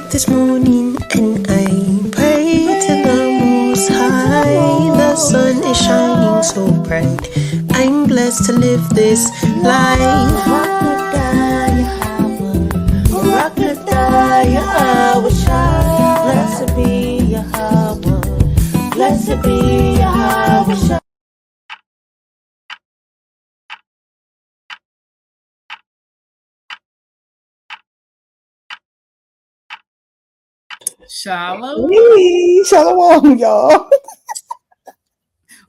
up this morning and I pray to the Most High. The sun is shining so bright. I'm blessed to live this life. Yahawashi, blessed be Yahawah, blessed be Yahawashi. Shalawam. Hey, Shalawam, y'all.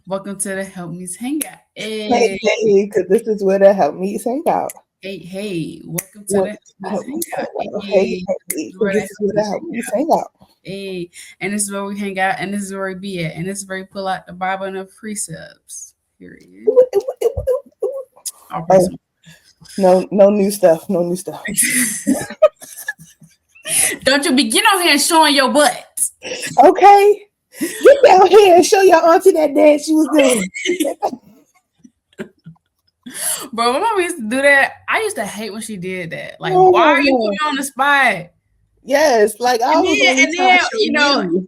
Welcome to the Helpmeets Hangout. Hey, because this is where the Helpmeets hang out. Hey, welcome to the Helpmeets Hangout. Hey, this is where the Helpmeets hang out. Hey, and this is where we hang out, and this is where we be at, and this is where we pull out the Bible and the precepts. Period. No new stuff. No new stuff. Don't you be get on here and showing your butt. Okay. Get down here and show your auntie that dance she was doing. Bro, my mom used to do that. I used to hate when she did that. Like, why are you putting me on the spot? Yes, like I was. And then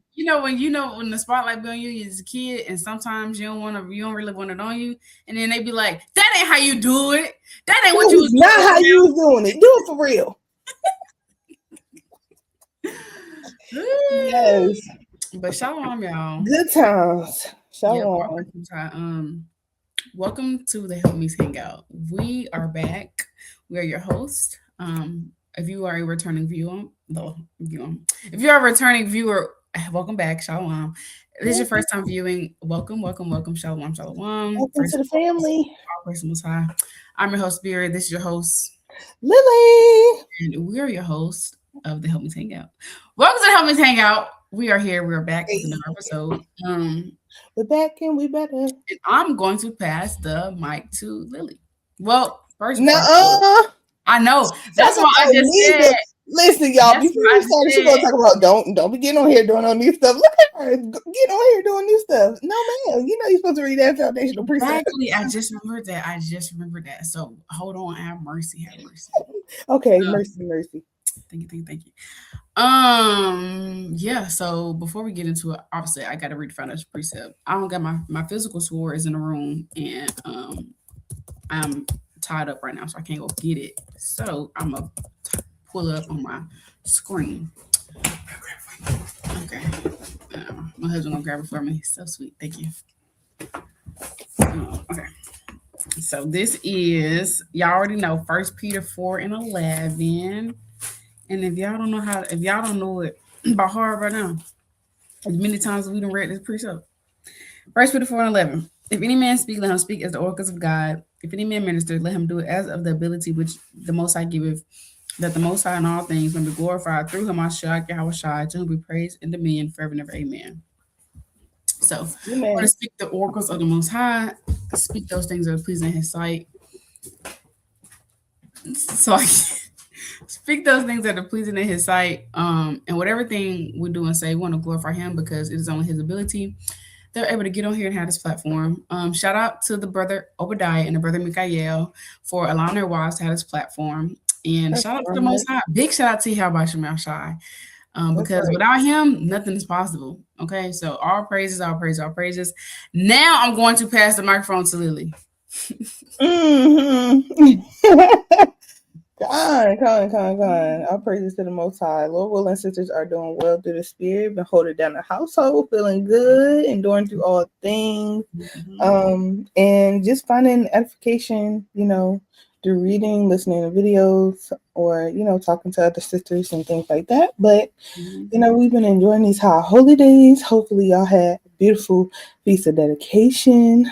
when the spotlight be on you as a kid, and sometimes you don't really want it on you, and then they be like, "That ain't how you do it. That ain't what you was doing." Not how you was doing it. Do it for real. Yes. But shalom, y'all. Good times. Shalom. Yeah, welcome to the Helpmeets Hangout. We are back. We are your hosts. If you are a returning viewer, if you are a returning viewer, welcome back. Shalom. If this is your first time viewing, welcome. Shalom. Welcome to the family. I'm your host, Spirit. This is your host, Lily. And we are your hosts of the Helpmeets Hangout. Welcome to the Helpmeets Hangout. We are here. We're back with another episode. We're back and we better. And I'm going to pass the mic to Lily. Well, first, I know. That's why I just said. Listen, y'all. Before we start, she's gonna talk about don't be getting on here doing all new stuff. Look at her getting on here doing new stuff. No, man. You know you're supposed to read that foundational precept. Exactly. I just remembered that. So hold on. Have mercy. Okay, mercy. Thank you. Yeah, so before we get into it, obviously I gotta read the financial precept. I don't got my physical sword is in the room, and I'm tied up right now, so I can't go get it. So I'm gonna pull it up on my screen. Okay. My husband gonna grab it for me. So sweet. Thank you. Okay. So this is, y'all already know, 1 Peter 4:11. And if y'all don't know it by heart right now, as many times as we done read this precept. 1 Peter 4:11. If any man speak, let him speak as the oracles of God. If any man minister, let him do it as of the ability which the Most High giveth, that the Most High in all things may be glorified through him, Yahawashi, to whom we praise and dominion forever and ever. Amen. So I'm going to speak the oracles of the Most High, speak those things that are pleasing in his sight. So I speak those things that are pleasing in his sight. And whatever thing we do and say, we want to glorify him because it is only his ability. They're able to get on here and have this platform. Shout out to the brother Obadiah and the brother Mikael for allowing their wives to have this platform. And shout out to the Most High. Big shout out to Bahasham. Because without him, nothing is possible. Okay, so all praises. Now I'm going to pass the microphone to Lily. Con. All praises to the Most High. Lord, Will, and sisters are doing well through the Spirit, been holding down the household, feeling good, enduring through all things, and just finding edification, through reading, listening to videos, or talking to other sisters and things like that. But we've been enjoying these high holy days. Hopefully, y'all had a beautiful feast of dedication.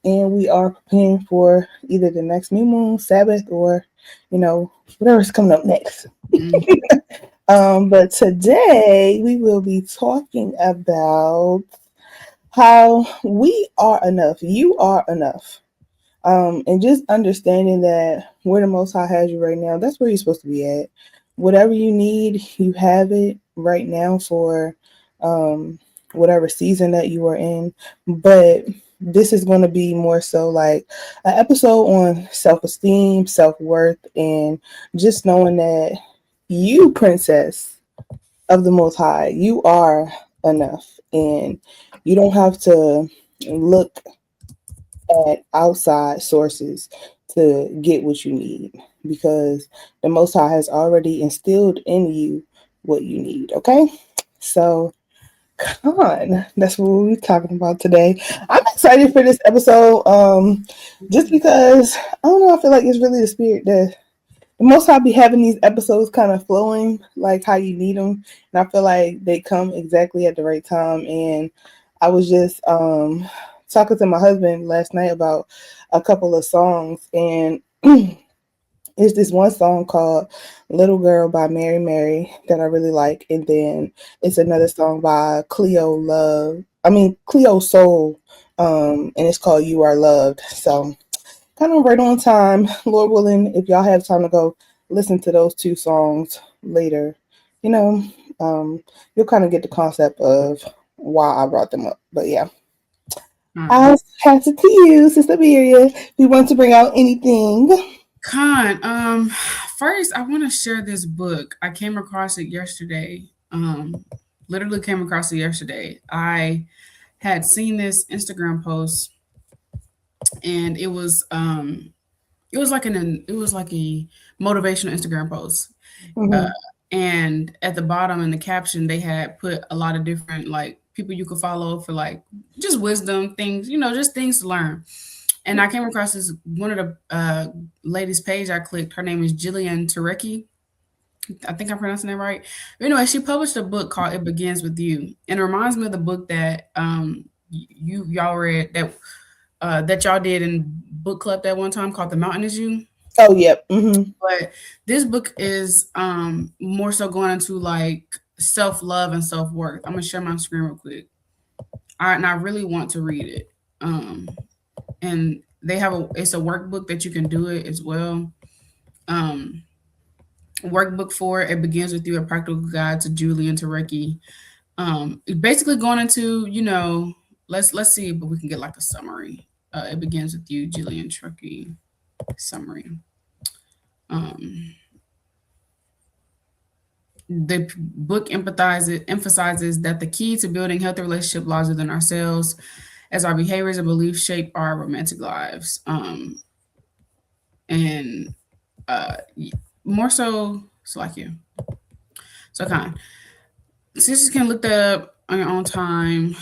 And we are preparing for either the next new moon, Sabbath, or whatever's coming up next. But today we will be talking about how we are enough. You are enough. And just understanding that where the Most High has you right now, that's where you're supposed to be at. Whatever you need, you have it right now for whatever season that you are in. But this is going to be more so like an episode on self-esteem, self-worth, and just knowing that you, princess of the Most High, you are enough, and you don't have to look at outside sources to get what you need, because the Most High has already instilled in you what you need. Okay, so that's what we're talking about today. I'm excited for this episode. Just because I don't know, I feel like it's really the spirit that the most I'll be having these episodes kind of flowing like how you need them, and I feel like they come exactly at the right time. And I was just talking to my husband last night about a couple of songs, and it's this one song called "Little Girl" by Mary Mary that I really like, and then it's another song by Cleo Soul, and it's called "You Are Loved." So kind of right on time. Lord willing, if y'all have time to go listen to those two songs later, you know, you'll kind of get the concept of why I brought them up. But yeah, I'll pass it to you, Sister Abarriyah, if you want to bring out anything. Con, first I want to share this book. I came across it yesterday. Literally came across it yesterday. I had seen this Instagram post, and it was like a motivational Instagram post. Uh, Mm-hmm. and at the bottom in the caption, they had put a lot of different like people you could follow for like just wisdom things, just things to learn. And I came across this one of the ladies' page I clicked. Her name is Jillian Turecki. I think I'm pronouncing that right. But anyway, she published a book called "It Begins with You," and it reminds me of the book that y'all read that y'all did in book club that one time called "The Mountain Is You." Oh, yep. Mm-hmm. But this book is more so going into like self love and self worth. I'm gonna share my screen real quick. And I really want to read it. And they have it's a workbook that you can do it as well. Um, Workbook 4, it begins with you, a practical guide to Julie and Tareki. Basically going into, let's see, but we can get like a summary. It begins with you, Julie and Tareki summary. Um, the book emphasizes that the key to building healthy relationship lies within ourselves, as our behaviors and beliefs shape our romantic lives. And more so like you. So kind of, sisters can look that up on your own time.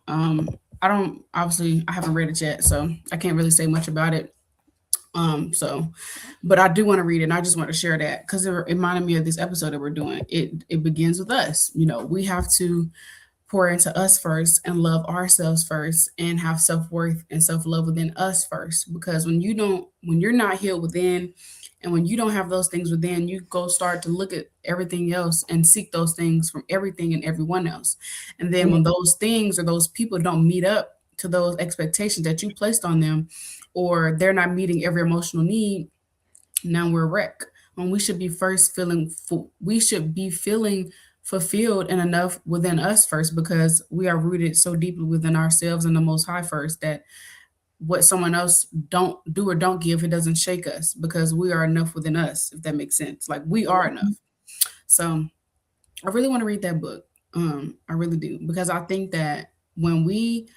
I don't obviously I haven't read it yet, so I can't really say much about it. So, but I do want to read it, and I just want to share that because it reminded me of this episode that we're doing. It begins with us. We have to pour into us first and love ourselves first and have self-worth and self-love within us first, because when you're not healed within, and when you don't have those things within, you go start to look at everything else and seek those things from everything and everyone else. And then when those things or those people don't meet up to those expectations that you placed on them, or they're not meeting every emotional need, now we're wrecked. When we should be first feeling we should be feeling fulfilled and enough within us first, because we are rooted so deeply within ourselves and the Most High first, that what someone else don't do or don't give, it doesn't shake us, because we are enough within us, if that makes sense. Like we are enough. So I really want to read that book. I really do, because I think that when we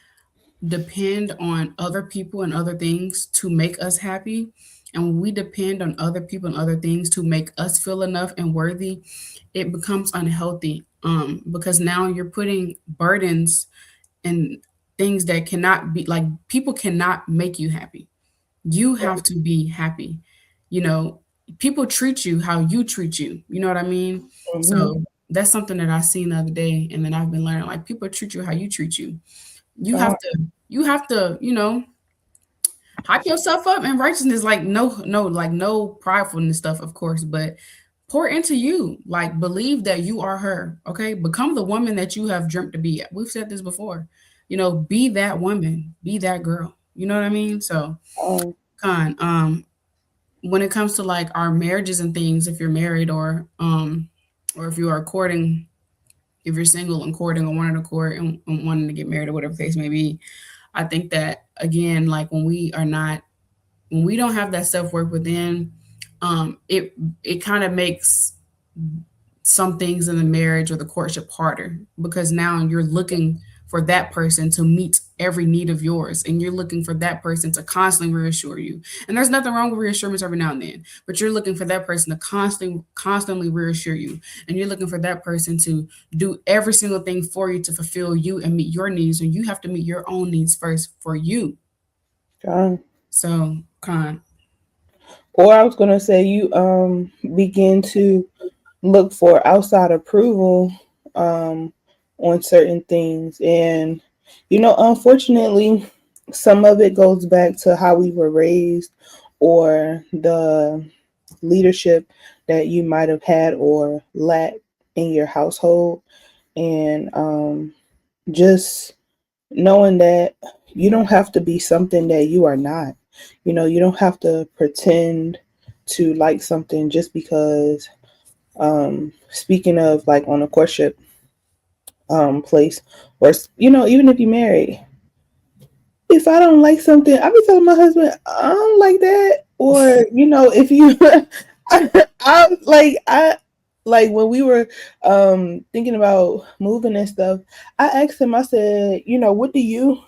depend on other people and other things to make us happy, and when we depend on other people and other things to make us feel enough and worthy, it becomes unhealthy. Because now you're putting burdens and things that cannot be, like, people cannot make you happy. You have to be happy. You know, people treat you how you treat you. You know what I mean? Mm-hmm. So that's something that I seen the other day, and then I've been learning, like, people treat you how you treat you. You have God. to you have to, hype yourself up in righteousness, like no pridefulness stuff, of course, but pour into you. Like, believe that you are her. Okay. Become the woman that you have dreamt to be. We've said this before. Be that woman, be that girl. You know what I mean? So Um, Con, when it comes to like our marriages and things, if you're married or if you are courting, if you're single and courting or wanting to court and wanting to get married or whatever the case may be, I think that again, like when we don't have that self work within, it kind of makes some things in the marriage or the courtship harder, because now you're looking for that person to meet every need of yours, and you're looking for that person to constantly reassure you. And there's nothing wrong with reassurance every now and then, but you're looking for that person to constantly reassure you, and you're looking for that person to do every single thing for you to fulfill you and meet your needs, and you have to meet your own needs first for you. John. So, Con. Or I was gonna say you begin to look for outside approval um on certain things, and unfortunately some of it goes back to how we were raised or the leadership that you might have had or lacked in your household, and just knowing that you don't have to be something that you are not. You don't have to pretend to like something just because. Speaking of like on a courtship place, or even if you're married, if I don't like something, I be telling my husband I don't like that, or if you, I when we were thinking about moving and stuff, I asked him. I said, what do you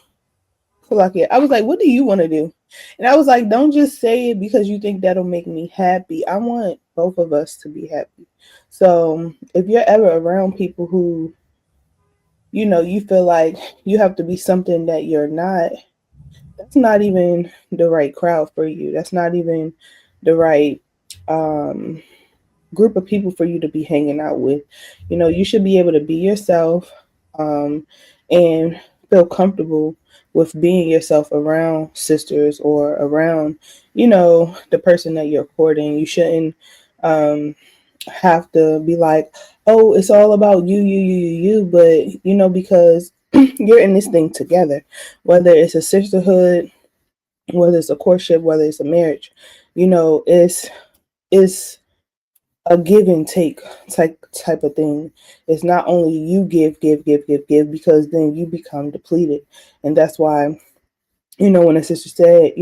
like it? I was like, what do you want to do? And I was like, don't just say it because you think that'll make me happy. I want both of us to be happy. So if you're ever around people who, you feel like you have to be something that you're not, that's not even the right crowd for you. That's not even the right um, group of people for you to be hanging out with. You should be able to be yourself, and feel comfortable with being yourself around sisters or around, the person that you're courting. You shouldn't have to be like, oh, it's all about you, but because you're in this thing together, whether it's a sisterhood, whether it's a courtship, whether it's a marriage, it's a give and take type of thing. It's not only you give, because then you become depleted. And that's why, when a sister said,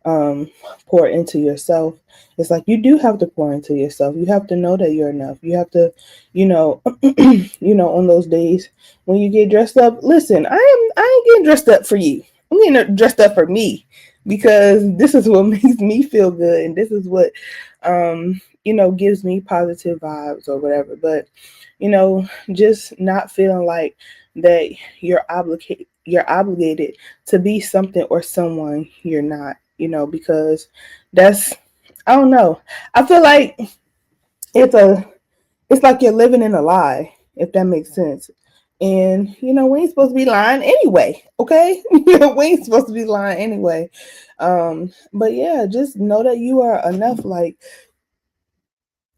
um, pour into yourself, it's like you do have to pour into yourself. You have to know that you're enough. You have to, on those days when you get dressed up, listen, I ain't getting dressed up for you. I'm getting dressed up for me, because this is what makes me feel good, and this is what gives me positive vibes or whatever. But just not feeling like that you're obligated to be something or someone you're not, because that's, I don't know. I feel like it's like you're living in a lie, if that makes sense. And we ain't supposed to be lying anyway, okay? We ain't supposed to be lying anyway. But yeah, just know that you are enough. Like,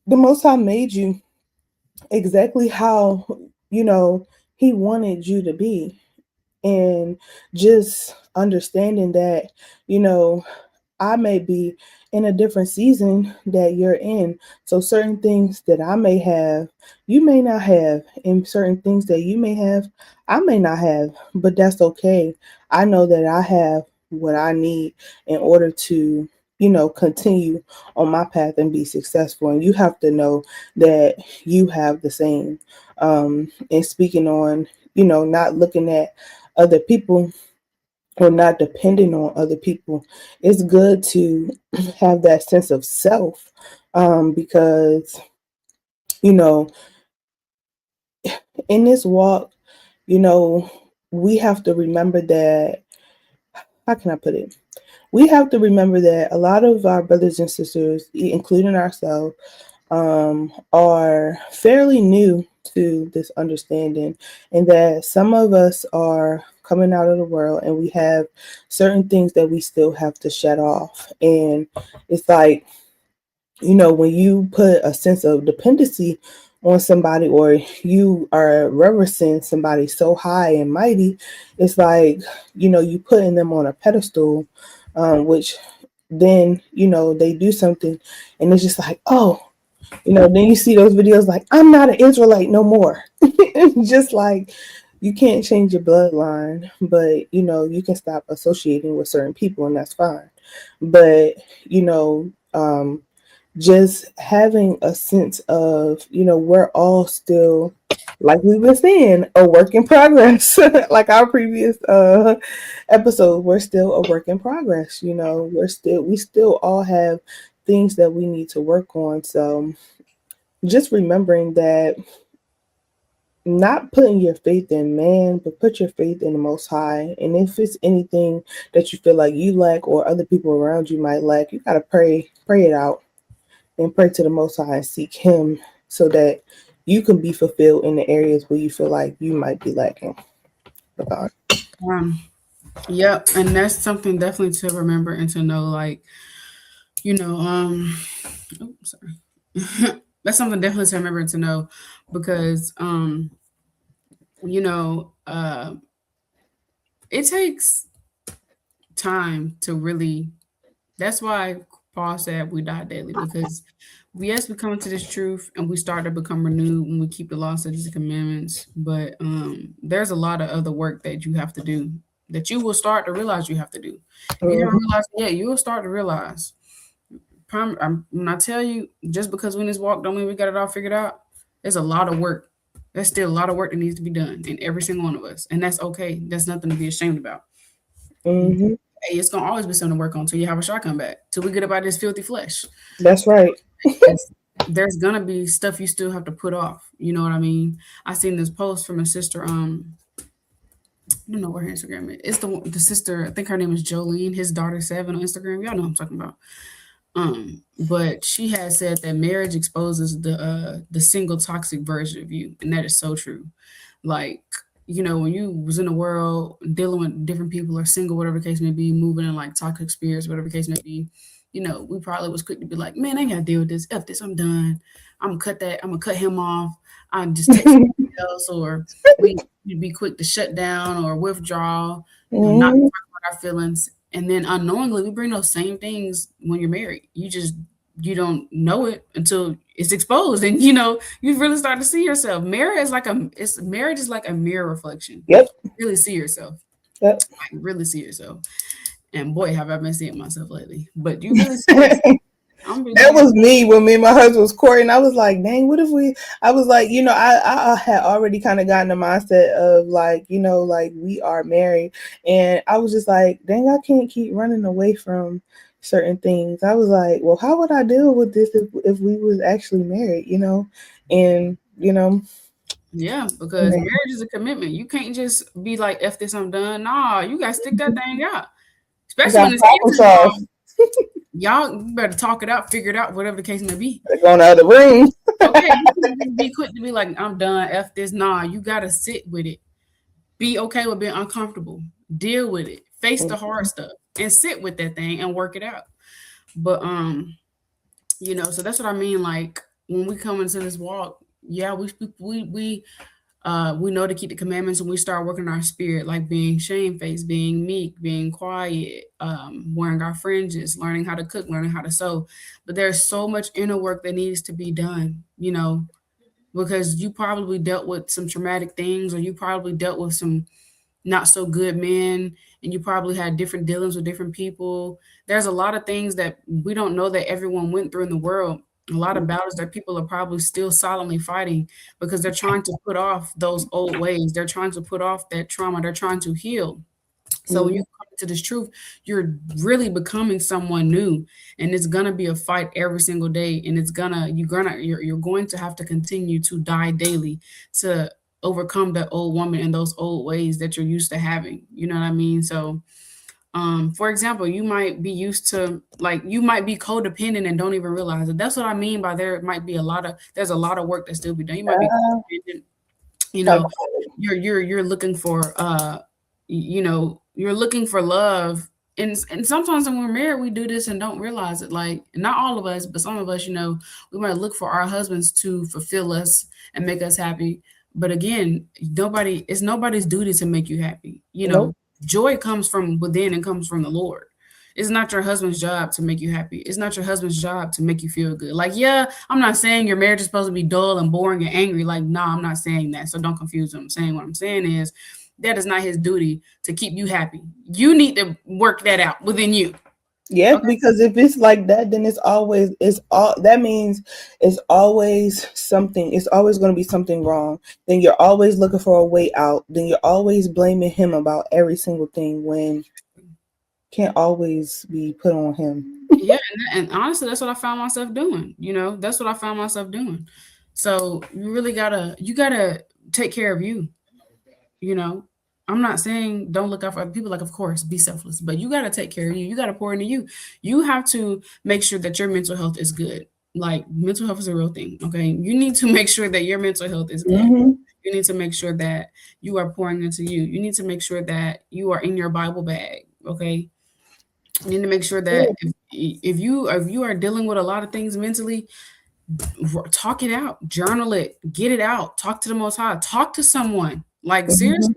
the Most High made you exactly how He wanted you to be, and just understanding that you know I may be in a different season that you're in. So certain things that I may have, you may not have, and certain things that you may have, I may not have, but that's okay. I know that I have what I need in order to, continue on my path and be successful. And you have to know that you have the same. And speaking on, not looking at other people or not depending on other people, it's good to have that sense of self, because you know in this walk, you know we have to remember that, how can I put it, we have to remember that a lot of our brothers and sisters, including ourselves, are fairly new to this understanding, and that some of us are coming out of the world and we have certain things that we still have to shut off. And it's like, when you put a sense of dependency on somebody, or you are reverencing somebody so high and mighty, it's like, you putting them on a pedestal, which then, they do something and it's just like, oh, then you see those videos like, I'm not an Israelite no more. It's just like, you can't change your bloodline, but you can stop associating with certain people, and that's fine. But just having a sense of, we're all still, like we've been saying, a work in progress. Like our previous episode, we're still a work in progress. We still all have things that we need to work on. So just remembering that, not putting your faith in man, but put your faith in the Most High. And if it's anything that you feel like you lack or other people around you might lack, you gotta pray it out, and pray to the Most High and seek Him so that you can be fulfilled in the areas where you feel like you might be lacking. God. Um, yep, and that's something definitely to remember and to know. Like, you know, oh, sorry. That's something definitely to remember and to know because, you know, it takes time to really. That's why Paul said we die daily because we come into this truth and we start to become renewed when we keep the law, statutes, and commandments. But there's a lot of other work that you have to do that you will start to realize you have to do. If you haven't realized it yet, you will start to realize. When I tell you, just because we in this walk don't mean we got it all figured out. There's a lot of work. There's still a lot of work that needs to be done in every single one of us, and that's okay. That's nothing to be ashamed about. Mm-hmm. Hey, it's gonna always be something to work on till you have a shot come back. Till we get about this filthy flesh. That's right. There's gonna be stuff you still have to put off. You know what I mean? I seen this post from a sister. I don't know where her Instagram is. It's the sister. I think her name is Jolene. His daughter 7 on Instagram. Y'all know what I'm talking about. But she has said that marriage exposes the single toxic version of you, and that is so true. Like, when you was in the world dealing with different people or single, whatever the case may be, moving in like toxic spirits, whatever the case may be, we probably was quick to be like, man, I ain't gotta deal with this. F this, I'm done. I'm gonna cut that. I'm gonna cut him off. I'm just text somebody else, or we'd be quick to shut down or withdraw, not talk about our feelings. And then unknowingly, we bring those same things when you're married. You don't know it until it's exposed, and you really start to see yourself. Marriage is like a mirror reflection. Yep. You really see yourself. Yep. Like, really see yourself. And boy, have I been seeing myself lately. But you really see yourself. That was me when me and my husband was courting. I was like, dang, what if I was like, I had already kind of gotten the mindset of like, like we are married. And I was just like, dang, I can't keep running away from certain things. I was like, well, how would I deal with this if we was actually married, And, yeah, because marriage is a commitment. You can't just be like, F this, I'm done. Nah, you got to stick that thing out. Especially when it's involved. Y'all better talk it out, figure it out, whatever the case may be. They're going out of the room. Okay, you can be quick to be like, I'm done, F this. Nah, you got to sit with it. Be okay with being uncomfortable. Deal with it. Face the hard stuff and sit with that thing and work it out. But, so that's what I mean. Like, when we come into this walk, yeah, we know to keep the commandments, and we start working our spirit, like being shamefaced, being meek, being quiet, wearing our fringes, learning how to cook, learning how to sew. But there's so much inner work that needs to be done, because you probably dealt with some traumatic things, or you probably dealt with some not so good men, and you probably had different dealings with different people. There's a lot of things that we don't know that everyone went through in the world. A lot of battles that people are probably still silently fighting because they're trying to put off those old ways. They're trying to put off that trauma. They're trying to heal. So when you come to this truth, you're really becoming someone new, and it's gonna be a fight every single day. And you're going to have to continue to die daily to overcome that old woman and those old ways that you're used to having. You know what I mean? So for example, you might be used to, like, you might be codependent and don't even realize it. That's what I mean by there's a lot of work that still be done. You might be codependent, you're looking for you're looking for love. And sometimes when we're married, we do this and don't realize it. Like, not all of us, but some of us, we might look for our husbands to fulfill us and make us happy. But again, it's nobody's duty to make you happy. Nope. Joy comes from within and comes from the Lord. It's not your husband's job to make you happy. It's not your husband's job to make you feel good. Like, yeah, I'm not saying your marriage is supposed to be dull and boring and angry. Like, nah, I'm not saying that. So don't confuse what I'm saying. What I'm saying is that is not his duty to keep you happy. You need to work that out within you. Yeah, Okay. because if it's like that, then it's all that means it's always something. It's always going to be something wrong. Then you're always looking for a way out. Then you're always blaming him about every single thing when can't always be put on him. Yeah, and honestly, that's what I found myself doing. That's what I found myself doing. So you gotta take care of you. You know, I'm not saying don't look out for other people. Like, of course, be selfless, but you gotta take care of you. You gotta pour into you. You have to make sure that your mental health is good. Like, mental health is a real thing. Okay, you need to make sure that your mental health is good. Hmm. You need to make sure that you are pouring into you. You need to make sure that you are in your Bible bag. Okay, you need to make sure that if you are dealing with a lot of things mentally, talk it out, journal it, get it out, talk to the Most High, talk to someone. Like, Hmm. seriously,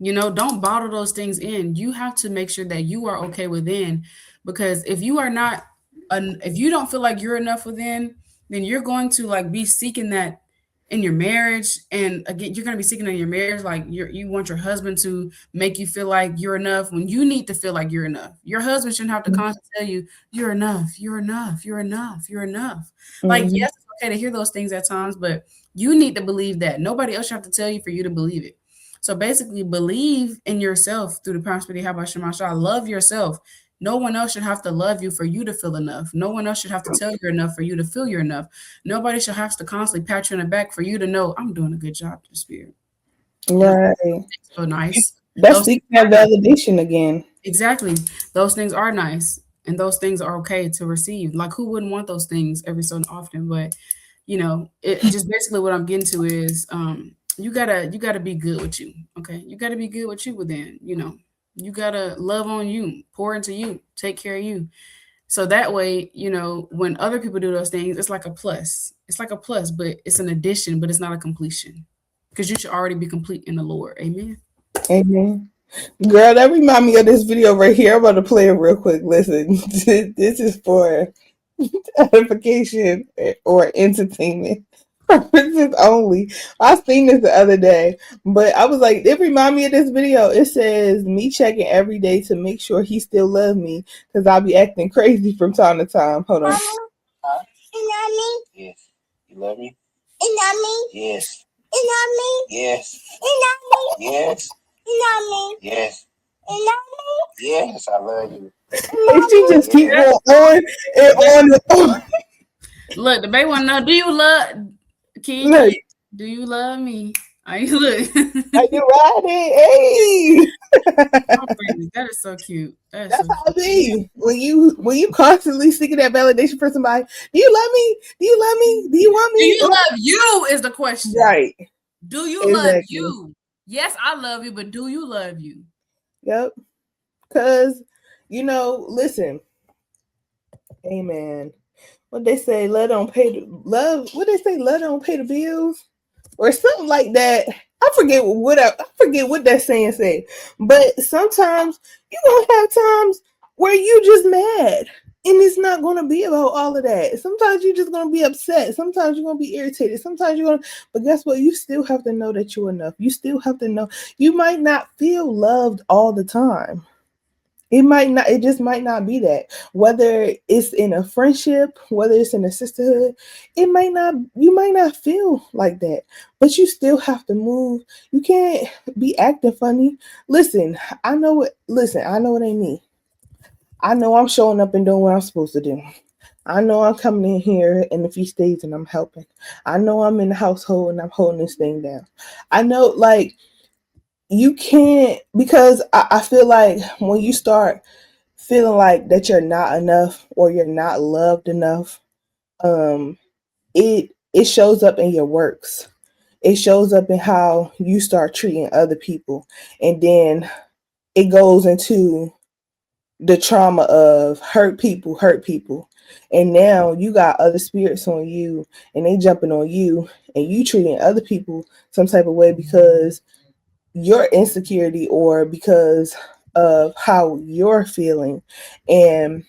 don't bottle those things in. You have to make sure that you are okay within, because if you are not, if you don't feel like you're enough within, then you're going to like be seeking that in your marriage, and again, you're going to be seeking in your marriage. Like, you want your husband to make you feel like you're enough when you need to feel like you're enough. Your husband shouldn't have to constantly tell you you're enough, you're enough, you're enough, you're enough. Like, Hmm. yes, it's okay to hear those things at times, but you need to believe that. Nobody else should have to tell you for you to believe it. So basically, believe in yourself through the prosperity. How about Shemasha? Love yourself. No one else should have to love you for you to feel enough. No one else should have to tell you enough for you to feel you're enough. Nobody should have to constantly pat you on the back for you to know I'm doing a good job to the spirit. And Right. so nice. That's Those things seeking that are nice. validation again. Exactly. Those things are nice. And those things are okay to receive. Like, who wouldn't want those things every so often? But it just basically what I'm getting to is you gotta be good with you. Okay. You gotta be good with you within. You gotta love on you, pour into you, take care of you. So that way, when other people do those things, it's like a plus. It's like a plus, but it's an addition, but it's not a completion. Because you should already be complete in the Lord. Amen. Amen. Girl, that remind me of this video right here. I'm about to play it real quick. Listen, this is for edification or entertainment purposes only. I seen this the other day, but I was like, it remind me of this video. It says me checking every day to make sure he still loves me because I'll be acting crazy from time to time. Hold on. Huh? You love me? Yes. You love me? You love me? Yes. You love me? Yes. You love me? Yes. You love me? Yes. You love me? Yes, I love you. And she just keep going on and on and on. Look, the baby want to know, do you love Look, Kiki? Do you love me? Are you look? are you riding? Hey, Oh, baby, that is so cute. That is so that's how it cute. be. When you constantly seeking that validation for somebody. Do you love me? Do you love me? Do you want Do me? you love you is the question. Right. Do you love Exactly. you? Yes, I love you, but do you love you? Yep. Cause listen. Amen. What they say, love don't pay the love. What they say, love don't pay the bills, or something like that. I forget what that saying said. But sometimes you gonna have times where you just mad. And it's not gonna be about all of that. Sometimes you're just gonna be upset. Sometimes you're gonna be irritated. Sometimes you're gonna but guess what? You still have to know that you're enough. You still have to know you might not feel loved all the time. It just might not be that. Whether it's in a friendship, whether it's in a sisterhood, you might not feel like that. But you still have to move. You can't be acting funny. I know it ain't me. I know I'm showing up and doing what I'm supposed to do. I know I'm coming in here in the feast days and I'm helping. I know I'm in the household and I'm holding this thing down. I know like you can't because I feel like when you start feeling like that you're not enough or you're not loved enough, um it shows up in your works. It shows up in how you start treating other people, and then it goes into the trauma of hurt people, and now you got other spirits on you and they jumping on you, and you treating other people some type of way because your insecurity or because of how you're feeling. And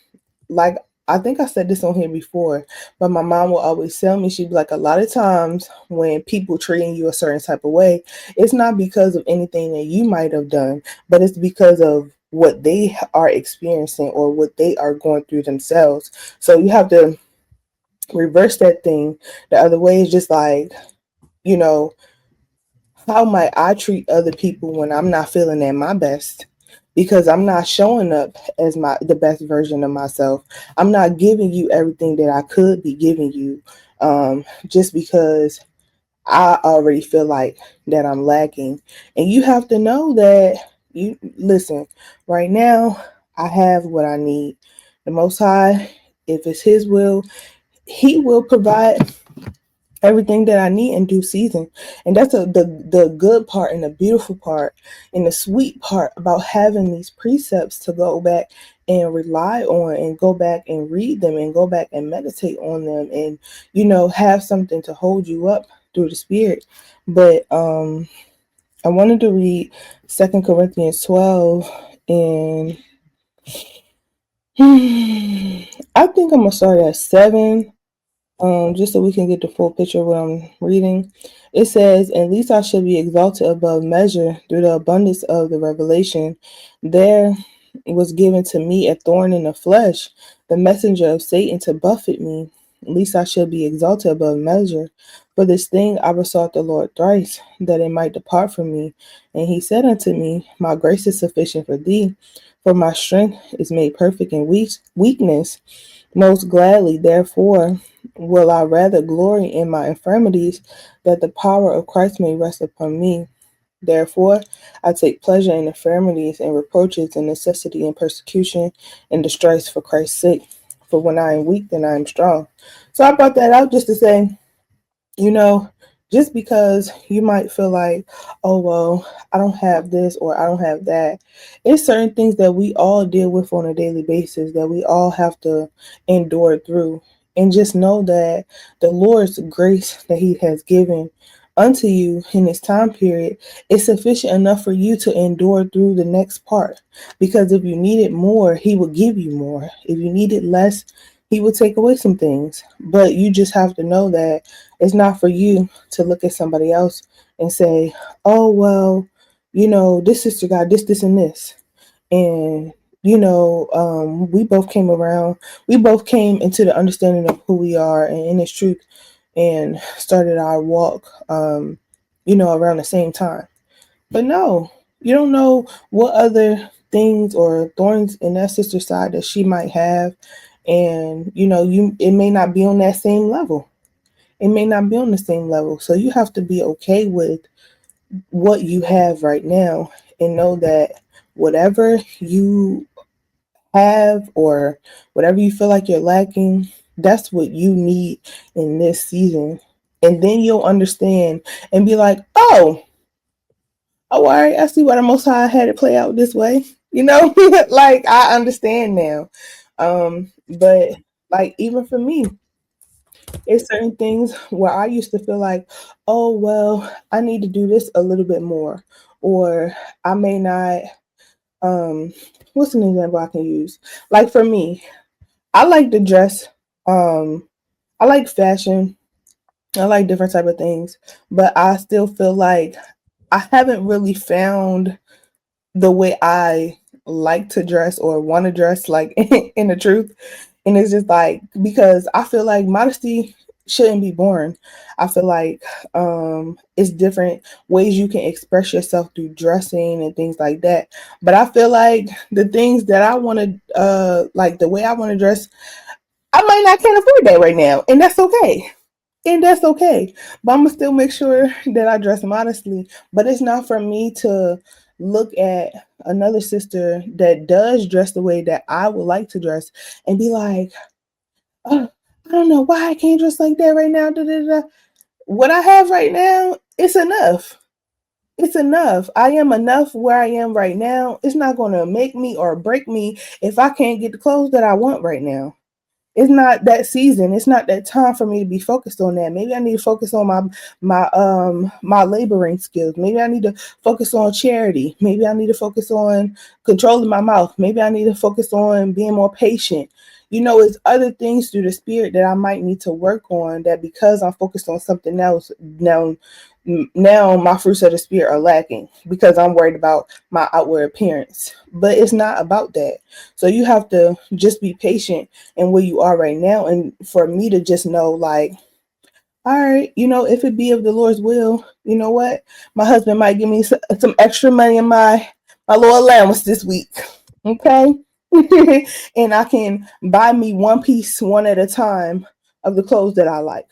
like I think I said this on here before, but my mom will always tell me, she'd be like, a lot of times when people treating you a certain type of way, it's not because of anything that you might have done, but it's because of what they are experiencing or what they are going through themselves. So you have to reverse that thing. The other way is just like, you know, how might I treat other people when I'm not feeling at my best? Because I'm not showing up as the best version of myself. I'm not giving you everything that I could be giving you, just because I already feel like that I'm lacking. And you have to know that, you listen, right now I have what I need. The Most High, if it's His will, He will provide everything that I need in due season. And that's the good part and the beautiful part and the sweet part about having these precepts to go back and rely on and go back and read them and go back and meditate on them, and have something to hold you up through the spirit. But I wanted to read 2 Corinthians 12, and I think I'm gonna start at 7, just so we can get the full picture of what I'm reading. It says, "At least I should be exalted above measure through the abundance of the revelation. There was given to me a thorn in the flesh, the messenger of Satan to buffet me. At least I should be exalted above measure. For this thing I besought the Lord thrice, that it might depart from me. And he said unto me, My grace is sufficient for thee, for my strength is made perfect in weakness. Most gladly, therefore, will I rather glory in my infirmities, that the power of Christ may rest upon me. Therefore, I take pleasure in infirmities and reproaches and necessity and persecution and distress for Christ's sake. For when I am weak, then I am strong." So I brought that out just to say, you know, just because you might feel like, oh, well, I don't have this or I don't have that, it's certain things that we all deal with on a daily basis that we all have to endure through. And just know that the Lord's grace that He has given unto you in this time period is sufficient enough for you to endure through the next part. Because if you needed more, He will give you more. If you needed less, He will take away some things. But you just have to know that it's not for you to look at somebody else and say, oh, well, this sister got this, this, and this. And, we both came around, we both came into the understanding of who we are and in His truth, and started our walk, around the same time. But no, you don't know what other things or thorns in that sister's side that she might have. And, it may not be on that same level. It may not be on the same level. So you have to be okay with what you have right now and know that whatever you have or whatever you feel like you're lacking, that's what you need in this season. And then you'll understand and be like, oh, all right, I see why the Most High had it play out this way. Like I understand now. But like even for me, it's certain things where I used to feel like, oh, well, I need to do this a little bit more. Or I may not, what's an example I can use? Like for me, I like to dress, I like fashion, I like different type of things, but I still feel like I haven't really found the way I like to dress or want to dress, like in the truth. And it's just like, because I feel like modesty shouldn't be born. I feel like it's different ways you can express yourself through dressing and things like that. But I feel like the things that I want to, like the way I want to dress, I might not can't afford that right now. And that's okay. And that's okay. But I'm gonna still make sure that I dress modestly. But it's not for me to look at another sister that does dress the way that I would like to dress and be like, oh, I don't know why I can't dress like that right now. Da, da, da. What I have right now, it's enough. It's enough. I am enough where I am right now. It's not gonna make me or break me if I can't get the clothes that I want right now. It's not that season. It's not that time for me to be focused on that. Maybe I need to focus on my laboring skills. Maybe I need to focus on charity. Maybe I need to focus on controlling my mouth. Maybe I need to focus on being more patient. it's other things through the spirit that I might need to work on, that because I'm focused on something else now my fruits of the spirit are lacking because I'm worried about my outward appearance. But it's not about that. So you have to just be patient in where you are right now, and for me to just know, like, all right, if it be of the Lord's will, you know what? My husband might give me some extra money in my little allowance this week. Okay. And I can buy me one piece, one at a time, of the clothes that I like.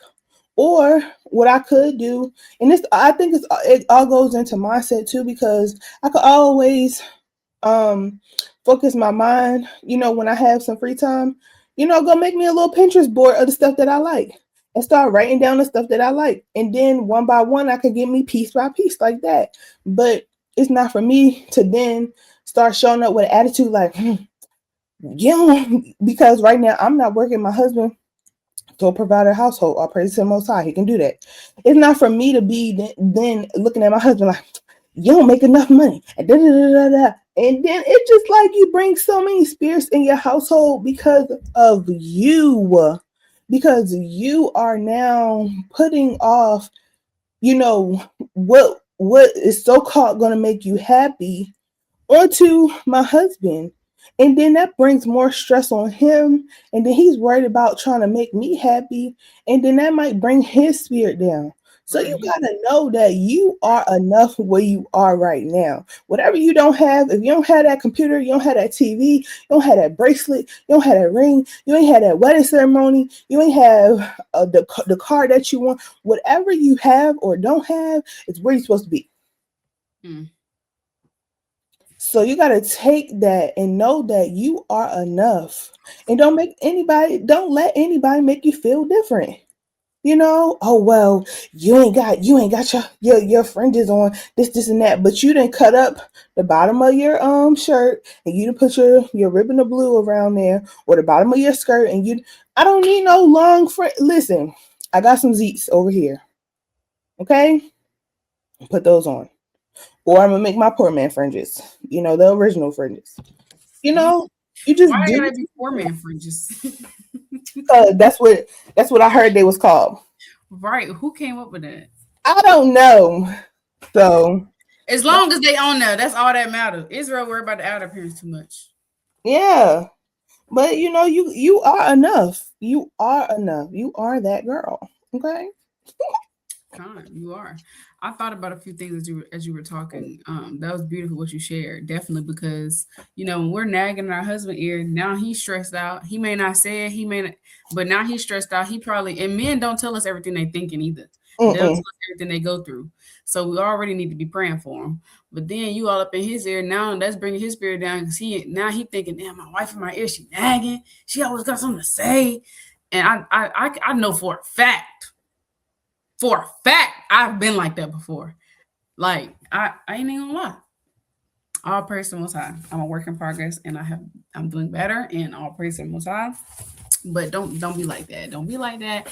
Or what I could do, and this, I think it all goes into mindset too, because I could always um focus my mind, when I have some free time, go make me a little Pinterest board of the stuff that I like and start writing down the stuff that I like. And then one by one I could get me piece by piece like that. But it's not for me to then start showing up with an attitude like, because right now I'm not working. My husband to provide a household. All praise to the Most High. He can do that. It's not for me to be then looking at my husband like, you don't make enough money. And, da, da, da, da, da. And then it's just like you bring so many spirits in your household because of you. Because you are now putting off, what is so called going to make you happy onto my husband. And then that brings more stress on him. And then he's worried about trying to make me happy. And then that might bring his spirit down. So you got to know that you are enough where you are right now. Whatever you don't have, if you don't have that computer, you don't have that TV, you don't have that bracelet, you don't have that ring, you ain't have that wedding ceremony, you ain't have the car that you want. Whatever you have or don't have is where you're supposed to be. So you got to take that and know that you are enough, and don't let anybody make you feel different. Oh, well, you ain't got your fringes on, this and that, but you didn't cut up the bottom of your shirt, and you didn't put your ribbon of blue around there, or the bottom of your skirt, and I don't need no long listen, I got some Zeets over here. Okay? Put those on. Or I'm gonna make my poor man fringes. The original fringes. You just Why do. gotta be poor man fringes? That's what I heard they was called. Right? Who came up with that? I don't know. So as long as they on there, that's all that matters. Israel worried about the outer appearance too much. Yeah, but you are enough. You are enough. You are that girl. Okay. You are. I thought about a few things as you were talking. That was beautiful what you shared. Definitely, because when we're nagging our husband ear, now he's stressed out. He may not say it, he may not, but now he's stressed out. He probably, and men don't tell us everything they thinking either. They don't tell us everything they go through. So we already need to be praying for him. But then you all up in his ear now, that's bringing his spirit down, because he thinking, damn, my wife in my ear, she nagging. She always got something to say, and I know for a fact. I've been like that before. Like, I ain't even gonna lie. All praise to the Most High. I'm a work in progress, and I'm doing better. And all praise to the Most High. But don't be like that. Don't be like that.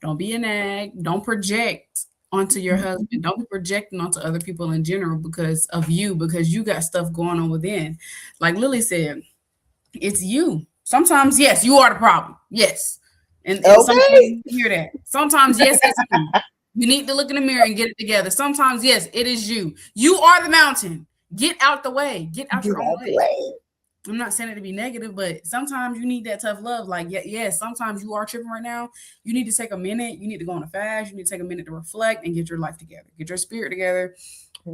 Don't be a nag. Don't project onto your husband. Don't be projecting onto other people in general because of you, because you got stuff going on within. Like Lily said, it's you. Sometimes, yes, you are the problem. Yes. And sometimes you hear that. Sometimes, yes, it's you. You need to look in the mirror and get it together. Sometimes, yes, it is you. You are the mountain. Get out the way. Get out your own way. I'm not saying it to be negative, but sometimes you need that tough love. Like, yes, sometimes you are tripping right now. You need to take a minute. You need to go on a fast. You need to take a minute to reflect and get your life together. Get your spirit together.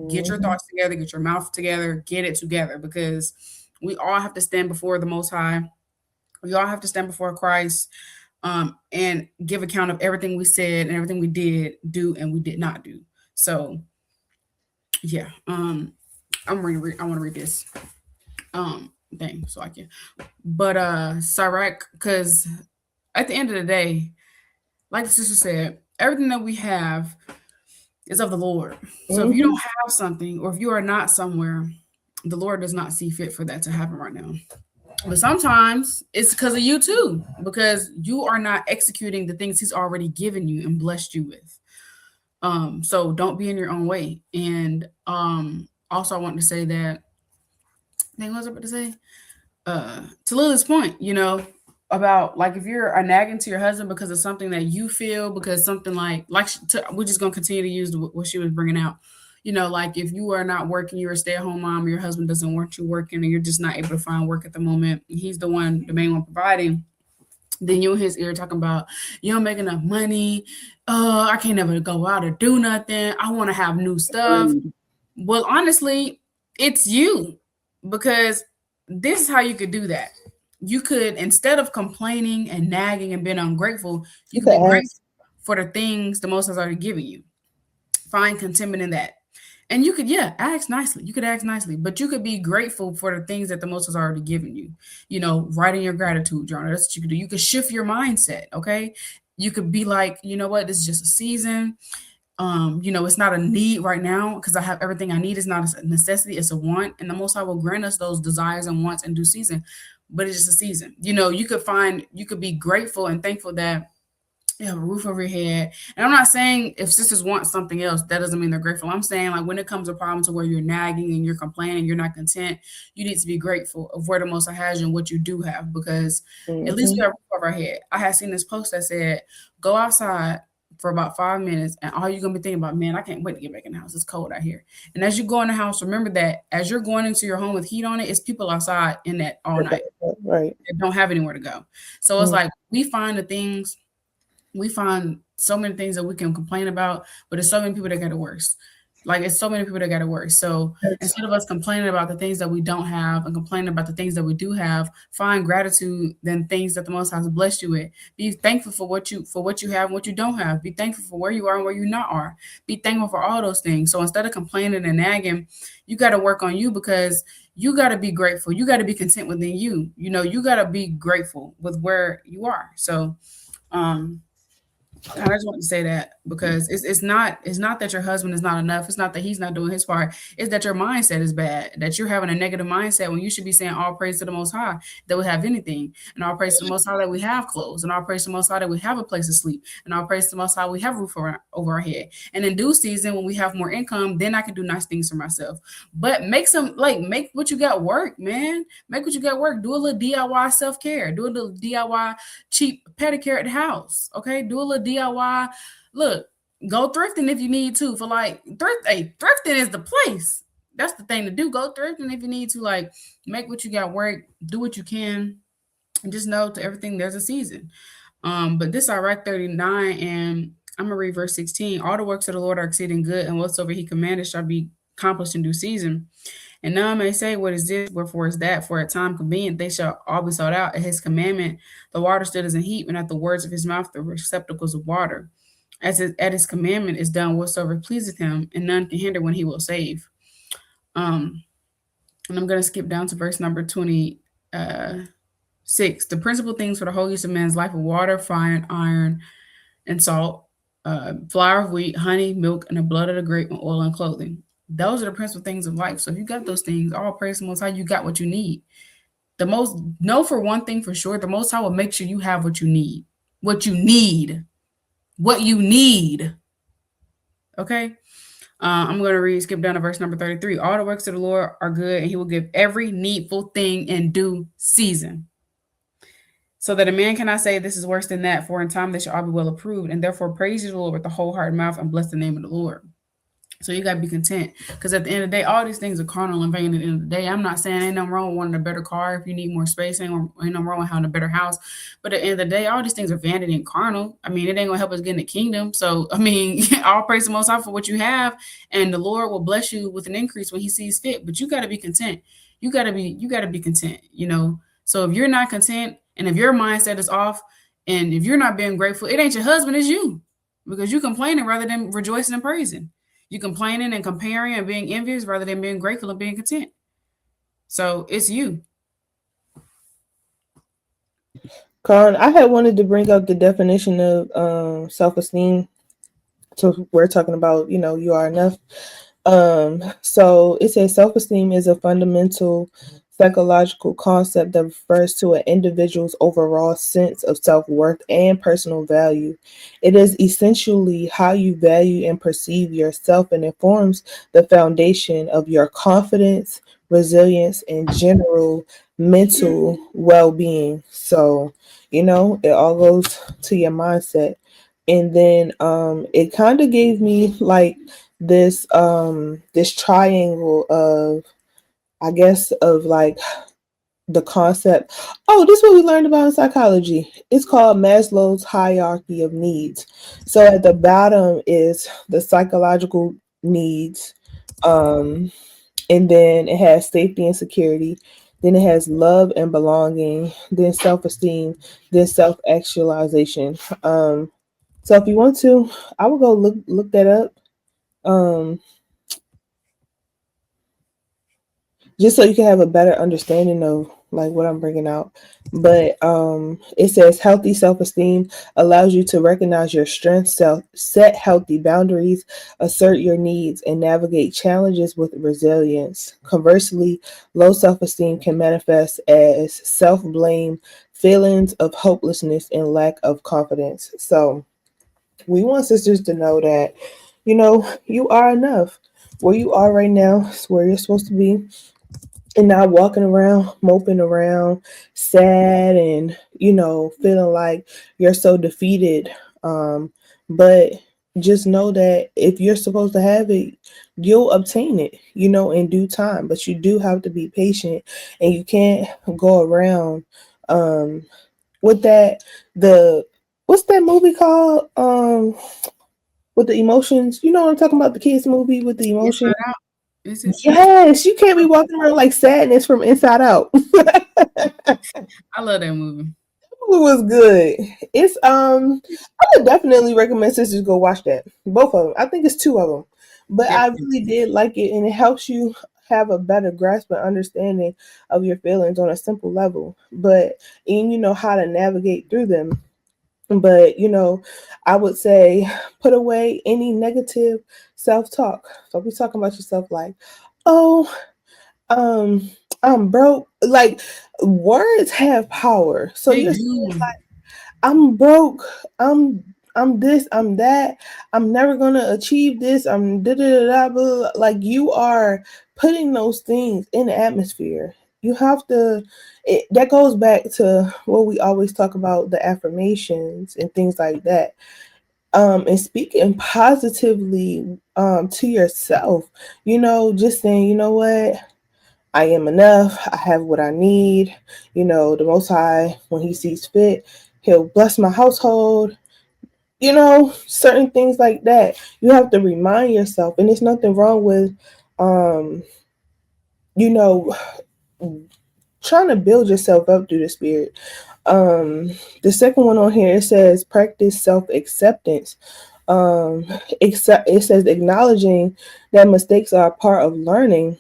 Get your thoughts together. Get your mouth together. Get it together, because we all have to stand before the Most High. We all have to stand before Christ. And give account of everything we said and everything we did do and we did not do. So, yeah. I want to read this. Thing so I can. But Sirach, because at the end of the day, like the sister said, everything that we have is of the Lord. So if you don't have something, or if you are not somewhere, the Lord does not see fit for that to happen right now. But sometimes it's because of you too, because you are not executing the things he's already given you and blessed you with. So don't be in your own way. And also I want to say that, what was I about to say? To Lily's point, about like if you're a nagging to your husband because of something that you feel, because something we're just gonna continue to use what she was bringing out. You know, like if you are not working, you're a stay-at-home mom, or your husband doesn't want you working, and you're just not able to find work at the moment. He's the main one providing. Then you in his ear talking about you don't make enough money. I can't ever go out or do nothing. I want to have new stuff. Well, honestly, it's you, because this is how you could do that. You could, instead of complaining and nagging and being ungrateful, you could be grateful for the things the Most High has already given you. Find contentment in that. And you could, ask nicely. You could ask nicely, but you could be grateful for the things that the Most has already given you. You know, writing your gratitude journal. That's what you could do. You could shift your mindset. Okay. You could be like, you know what, this is just a season. You know, it's not a need right now because I have everything I need. It's not a necessity, it's a want. And the Most High will grant us those desires and wants in due season. But it's just a season. You know, you could be grateful and thankful that you have a roof over your head. And I'm not saying if sisters want something else, that doesn't mean they're grateful. I'm saying like when it comes to a problem to where you're nagging and you're complaining, you're not content, you need to be grateful of where the Most High has you and what you do have, because at least we have a roof over our head. I had seen this post that said, go outside for about 5 minutes and all you're going to be thinking about, man, I can't wait to get back in the house. It's cold out here. And as you go in the house, remember that as you're going into your home with heat on it, it's people outside in that all night. Right. They don't have anywhere to go. So it's like we find so many things that we can complain about, but there's so many people that got it worse. Like it's so many people that got it worse. So instead of us complaining about the things that we don't have and complaining about the things that we do have, find gratitude than things that the Most High has blessed you with. Be thankful for what you have and what you don't have. Be thankful for where you are and where you not are. Be thankful for all those things. So instead of complaining and nagging, you got to work on you, because you got to be grateful. You got to be content within you. You know, you got to be grateful with where you are. So, I just want to say that because it's not that your husband is not enough. It's not that he's not doing his part. It's that your mindset is bad. That you're having a negative mindset when you should be saying all praise to the Most High that we have anything, and all praise to the Most High that we have clothes, and all praise to the Most High that we have a place to sleep, and all praise to the Most High we have a roof over our head. And in due season, when we have more income, then I can do nice things for myself. But make what you got work, man. Make what you got work. Do a little DIY self care. Do a little DIY cheap pedicure at the house. Okay, do a little DIY. Look, go thrifting if you need to. For like thrifting is the place. That's the thing to do. Go thrifting if you need to. Like, make what you got work. Do what you can, and just know to everything there's a season. But this Iraq 39, and I'm gonna read verse 16. All the works of the Lord are exceeding good, and whatsoever He commanded shall be accomplished in due season. And none may say, what is this? Wherefore is that? For at time convenient they shall all be sought out. At His commandment the water stood as in heap, and at the words of His mouth the receptacles of water. At His commandment is done whatsoever pleaseth Him, and none can hinder when He will save. And I'm going to skip down to verse number 26. The principal things for the whole use of man's life are water, fire, iron, and salt, flour of wheat, honey, milk, and the blood of the grape, and oil and clothing. Those are the principal things of life. So if you got those things, all praise the Most High, you got what you need. Know for one thing for sure, the Most High will make sure you have what you need. What you need. Okay? I'm going to skip down to verse number 33. All the works of the Lord are good, and He will give every needful thing in due season. So that a man cannot say this is worse than that, for in time they shall all be well approved, and therefore praise the Lord with the whole heart and mouth, and bless the name of the Lord. So you got to be content, because at the end of the day, all these things are carnal and vain. At the end of the day, I'm not saying ain't nothing wrong with wanting a better car. If you need more space, ain't nothing wrong with having a better house. But at the end of the day, all these things are vanity and carnal. I mean, it ain't gonna help us get in the kingdom. So I mean, all praise the Most High for what you have, and the Lord will bless you with an increase when He sees fit. But you got to be content. You got to be content. You know. So if you're not content, and if your mindset is off, and if you're not being grateful, it ain't your husband, it's you, because you complaining rather than rejoicing and praising. You complaining and comparing and being envious rather than being grateful and being content. So it's you. Con, I had wanted to bring up the definition of self-esteem. So we're talking about, you are enough. So it says self-esteem is a fundamental psychological concept that refers to an individual's overall sense of self worth and personal value. It is essentially how you value and perceive yourself and informs the foundation of your confidence, resilience, and general mental well being. So, it all goes to your mindset. And then it kind of gave me like this triangle of, I guess, of like the concept. Oh, this is what we learned about in psychology. It's called Maslow's hierarchy of needs. So at the bottom is the psychological needs, um, and then it has safety and security. Then it has love and belonging. Then self-esteem. Then self-actualization. So if you want to, I will go look that up. Um, just so you can have a better understanding of like what I'm bringing out. But it says healthy self-esteem allows you to recognize your strengths, set healthy boundaries, assert your needs, and navigate challenges with resilience. Conversely, low self-esteem can manifest as self-blame, feelings of hopelessness, and lack of confidence. So we want sisters to know that, you are enough. Where you are right now is where you're supposed to be, and not walking around moping around sad and feeling like you're so defeated. But just know that if you're supposed to have it, you'll obtain it, in due time. But you do have to be patient, and you can't go around um with that the what's that movie called, with the emotions. You know what I'm talking about, the kids movie with the emotions. Inside Out. Is it? Yes, you can't be walking around like sadness from inside out. I love that movie. It was good. It's I would definitely recommend sisters go watch that. Both of them. I think it's two of them. But I Definitely. really did like it, and it helps you have a better grasp and understanding of your feelings on a simple level. And you know how to navigate through them. But I would say put away any negative self-talk. So be talking about yourself like, oh, um I'm broke. Like, words have power. So They you're do. saying like, I'm broke, I'm this, I'm that, I'm never gonna achieve this, I'm da da da da, blah. Like, you are putting those things in the atmosphere. You have to, that goes back to what we always talk about, the affirmations and things like that. And speaking positively to yourself, just saying, you know what, I am enough. I have what I need. The Most High, when He sees fit, He'll bless my household. Certain things like that. You have to remind yourself, and there's nothing wrong with, um, you know, trying to build yourself up through the Spirit. The second one on here, it says practice self acceptance. It says acknowledging that mistakes are a part of learning.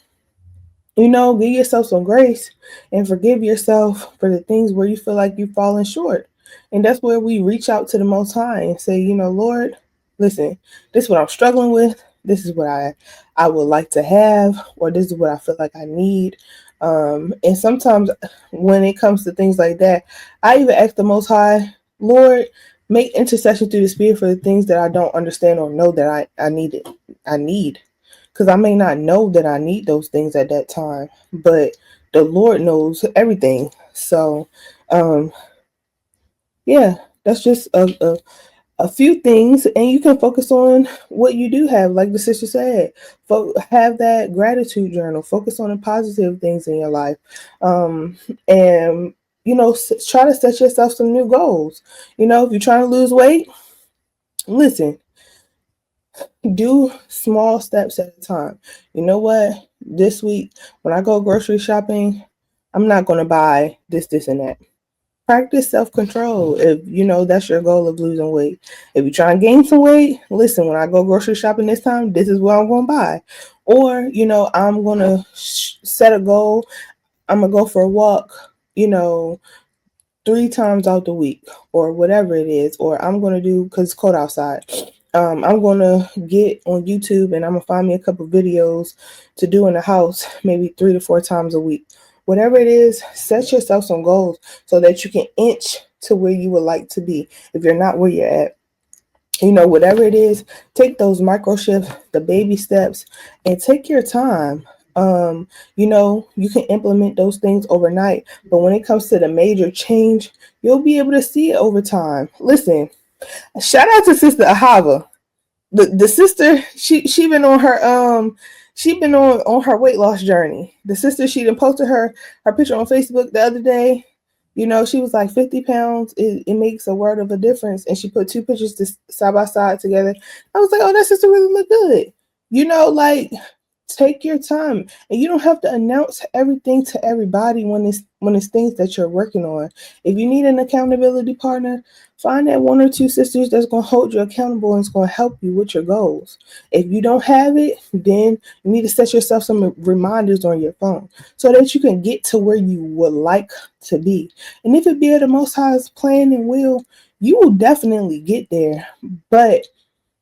Give yourself some grace and forgive yourself for the things where you feel like you've fallen short. And that's where we reach out to the Most High and say, Lord, listen, this is what I'm struggling with. This is what I would like to have, or this is what I feel like I need. And sometimes when it comes to things like that, I even ask the Most High, Lord, make intercession through the Spirit for the things that I don't understand or know that I need it. I need, because I may not know that I need those things at that time, but the Lord knows everything. So, um, yeah, that's just a few things, and you can focus on what you do have, like the sister said. Have that gratitude journal. Focus on the positive things in your life, and try to set yourself some new goals. If you're trying to lose weight, listen, do small steps at a time. You know what? This week, when I go grocery shopping, I'm not going to buy this, and that. Practice self control if that's your goal of losing weight. If you're trying to gain some weight, listen, when I go grocery shopping this time, this is what I'm going to buy. Or, I'm going to set a goal. I'm going to go for a walk, 3 times out the week, or whatever it is. Or I'm going to do, because it's cold outside, I'm going to get on YouTube and I'm going to find me a couple videos to do in the house, maybe 3 to 4 times a week. Whatever it is, set yourself some goals so that you can inch to where you would like to be if you're not where you're at. Whatever it is, take those micro shifts, the baby steps, and take your time. You can implement those things overnight, but when it comes to the major change, you'll be able to see it over time. Listen, shout out to Sister Yahawah. The sister, she been on her she been on her weight loss journey. The sister, she done posted her picture on Facebook the other day. She was like 50 pounds. It makes a world of a difference. And she put two pictures side by side together. I was like, oh, that sister really look good. Like, take your time. And you don't have to announce everything to everybody when it's things that you're working on. If you need an accountability partner, find that one or two sisters that's going to hold you accountable and it's going to help you with your goals. If you don't have it, then you need to set yourself some reminders on your phone so that you can get to where you would like to be. And if it be the Most High's plan and will, you will definitely get there. But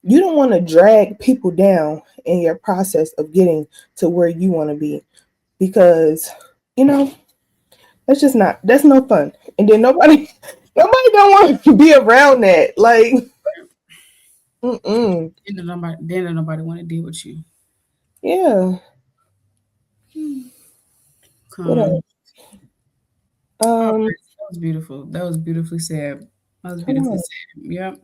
you don't want to drag people down in your process of getting to where you want to be, because that's no fun. And then nobody don't want to be around that. Like, Then nobody want to deal with you. yeah. What Come. else? Oh, that was beautiful. That was beautifully said. That was Come beautifully on. said. Yep.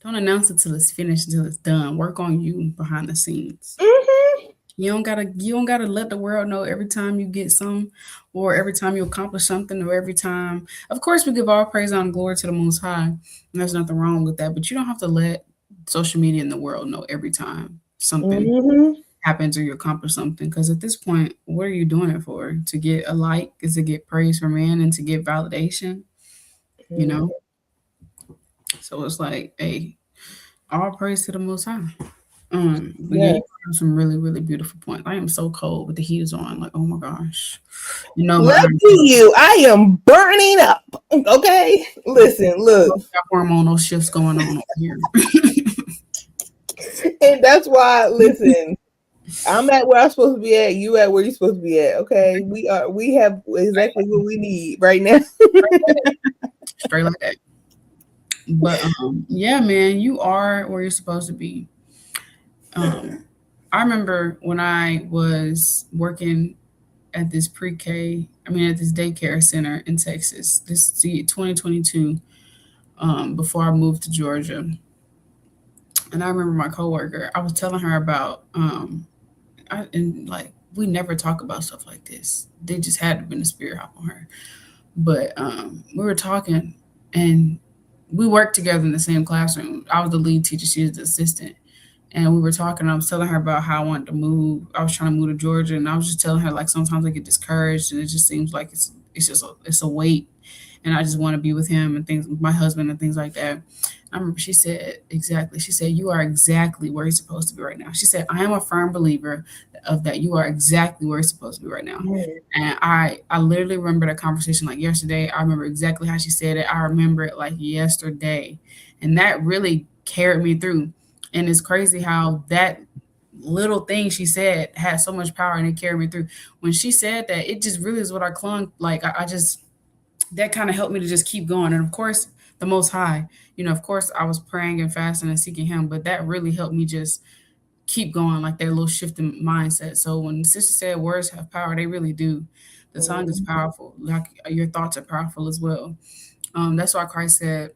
Don't announce it till it's finished, until it's done. Work on you behind the scenes. Mm-hmm. You don't gotta let the world know every time you get some, or every time you accomplish something, or every time. Of course, we give all praise and glory to the Most High, and there's nothing wrong with that. But you don't have to let social media and the world know every time something Mm-hmm. happens or you accomplish something. Because at this point, what are you doing it for? To get a like? Is to get praise from man and to get validation? You know. So it's like, hey, all praise to the Most High. But yeah, you Yes. have some really, really beautiful points. I am so cold with the heaters on. Like, oh my gosh, you know my Lucky you. I am burning up. Okay. Listen, look. hormonal shifts going on over here. And that's why, listen, I'm at where I'm supposed to be at. You at where you're supposed to be at. Okay. We have exactly what we need right now. Straight like that. But yeah, man, you are where you're supposed to be. Um, I remember when I was working at this pre-K, I mean at this daycare center in Texas. This 2022, before I moved to Georgia. And I remember my coworker, I was telling her about and like we never talk about stuff like this. They just had to been the spirit hop on her. But we were talking, and we worked together in the same classroom. I was the lead teacher, she was the assistant. And we were talking. I was telling her about how I wanted to move. I was trying to move to Georgia, and I was just telling her like sometimes I get discouraged, and it just seems like it's a weight, and I just want to be with him and things, with my husband and things like that. I remember she said exactly. She said, "You are exactly where you're supposed to be right now." She said, "I am a firm believer of that. You are exactly where you're supposed to be right now." And I literally remember that conversation like yesterday. I remember exactly how she said it. I remember it like yesterday, and that really carried me through. And it's crazy how that little thing she said had so much power and it carried me through. When she said that, it just really is what I clung. Like I just, that kind of helped me to just keep going. And of course, the Most High, of course, I was praying and fasting and seeking Him, but that really helped me just keep going, like that little shift in mindset. So when the sister said words have power, they really do. The tongue is powerful. Like your thoughts are powerful as well. That's why Christ said,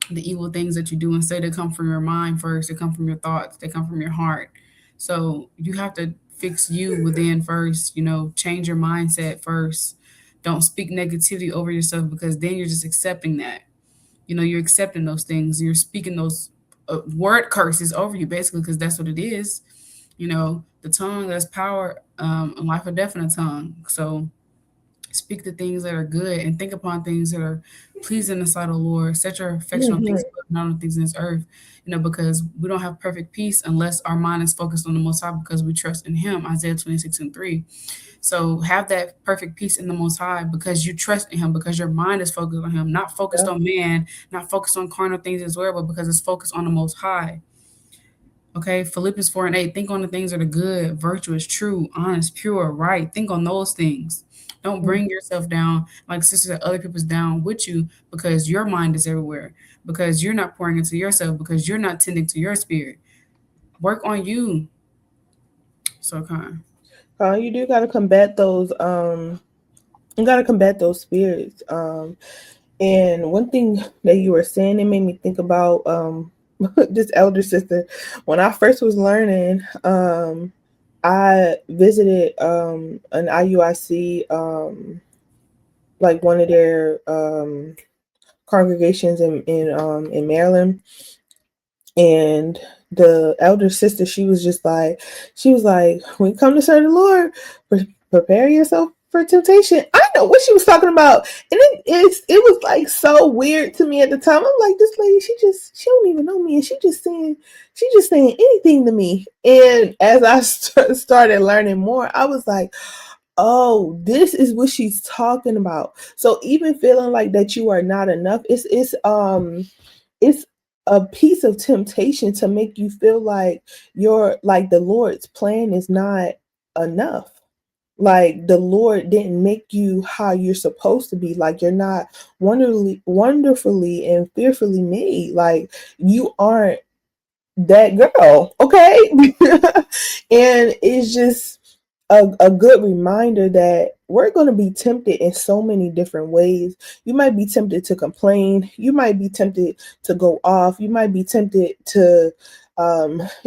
the evil things that you do and say, they come from your mind first, they come from your thoughts, they come from your heart. So you have to fix you within first, change your mindset first. Don't speak negativity over yourself, because then you're just accepting that. You're accepting those things, you're speaking those word curses over you, basically, because that's what it is. The tongue, that's power, and life or death in the tongue. So speak the things that are good and think upon things that are pleasing in the sight of the Lord. Set your affection on things above, not on things in this earth. Because we don't have perfect peace unless our mind is focused on the Most High, because we trust in Him. Isaiah 26:3. So have that perfect peace in the Most High because you trust in Him, because your mind is focused on Him, not focused on man, not focused on carnal things as well, but because it's focused on the Most High. Okay, Philippians 4:8. Think on the things that are good, virtuous, true, honest, pure, right. Think on those things. Don't bring yourself down, like sisters, that other people's down with you, because your mind is everywhere, because you're not pouring into yourself, because you're not tending to your spirit. Work on you. So kind. You do gotta combat those you gotta combat those spirits. And one thing that you were saying, it made me think about this elder sister. When I first was learning, I visited an IUIC, like one of their congregations in Maryland, and the elder sister, she was like, when you come to serve the Lord, prepare yourself for temptation. I know what she was talking about, and it was like so weird to me at the time. I'm like, this lady, she don't even know me, and she just saying anything to me. And as I started learning more, I was like, oh, this is what she's talking about. So even feeling like that you are not enough, it's a piece of temptation to make you feel like you're like the Lord's plan is not enough. Like the Lord didn't make you how you're supposed to be. Like you're not wonderfully and fearfully made. Like you aren't that girl, okay? And it's just a good reminder that we're going to be tempted in so many different ways. You might be tempted to complain. You might be tempted to go off. You might be tempted to